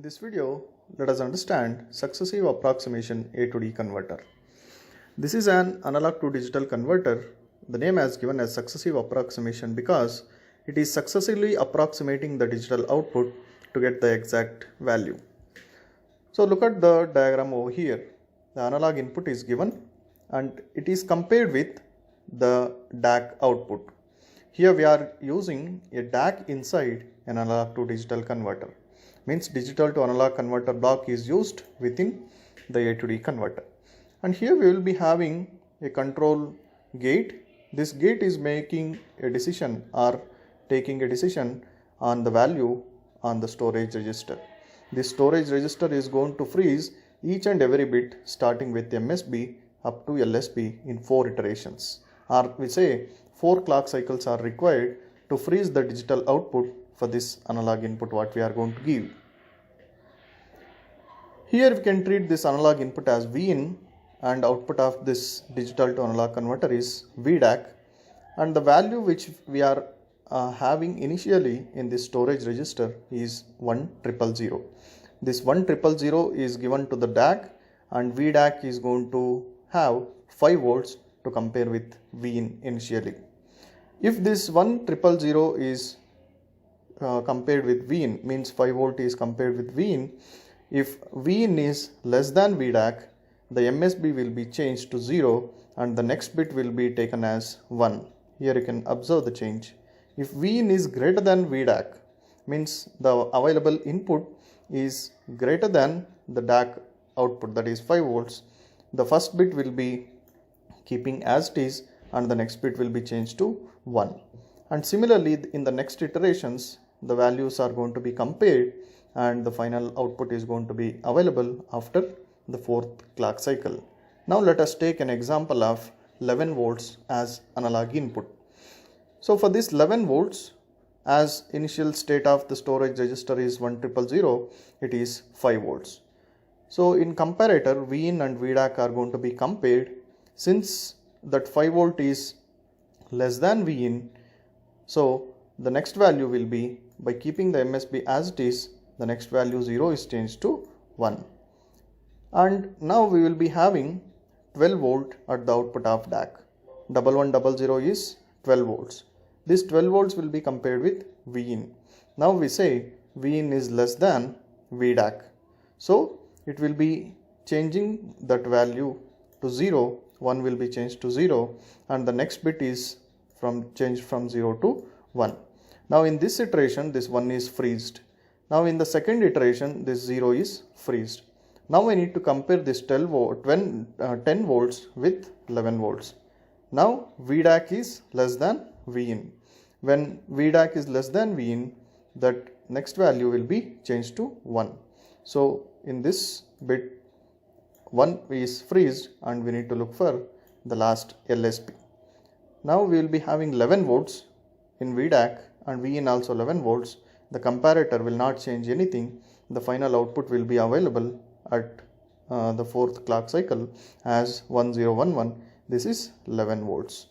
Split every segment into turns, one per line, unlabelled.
this video, let us understand successive approximation A to D converter. This is an analog to digital converter. The name is given as successive approximation because it is successively approximating the digital output to get the exact value. So look at the diagram over here. The analog input is given and it is compared with the DAC output. Here we are using a DAC inside an analog to digital converter. Means digital to analog converter block is used within the A to D converter. And here we will be having a control gate. This gate is making a decision or taking a decision on the value on the storage register. This storage register is going to freeze each and every bit starting with MSB up to LSB in 4 iterations. Or we say 4 clock cycles are required to freeze the digital output for this analog input what we are going to give. Here we can treat this analog input as Vin and output of this digital to analog converter is VDAC, and the value which we are having initially in this storage register is 1000. This 1000 is given to the DAC and VDAC is going to have 5 volts to compare with Vin initially. If this 1000 is compared with Vin, means 5 volt is compared with Vin, if Vin is less than VDAC, the MSB will be changed to 0 and the next bit will be taken as 1. Here you can observe the change. If Vin is greater than VDAC, means the available input is greater than the DAC output, that is 5 volts, the first bit will be keeping as it is and the next bit will be changed to 1. And similarly in the next iterations the values are going to be compared and the final output is going to be available after the 4th clock cycle. Now let us take an example of 11 volts as analog input. So for this 11 volts, as initial state of the storage register is 1000, it is 5 volts. So in comparator, Vin and VDAC are going to be compared. Since that 5 volt is less than Vin, so the next value will be, by keeping the MSB as it is, the next value 0 is changed to 1. And now we will be having 12 volt at the output of DAC. 1100 is 12 volts. This 12 volts will be compared with Vin. Now we say Vin is less than VDAC. So it will be changing that value to 0. 1 will be changed to 0 and the next bit is changed from 0 to 1. Now in this iteration this 1 is freezed. Now in the second iteration this 0 is freezed. Now we need to compare this 10 volts with 11 volts. Now VDAC is less than Vin. When VDAC is less than Vin, that next value will be changed to 1. So in this bit 1 is freezed and we need to look for the last LSB. Now we will be having 11 volts in VDAC and Vin also 11 volts. The comparator will not change anything. The final output will be available at the 4th clock cycle as 1011. This is 11 volts.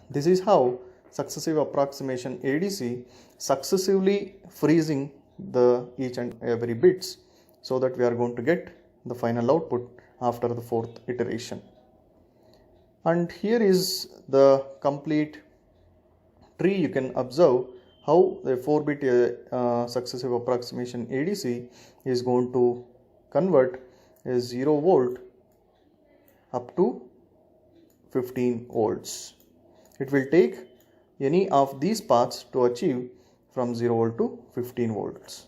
This is how successive approximation ADC successively freezing the each and every bits so that we are going to get the final output after the 4th iteration. And here is the complete tree. You can observe how the 4-bit successive approximation ADC is going to convert a 0 volt up to 15 volts. It will take any of these paths to achieve from 0 volt to 15 volts.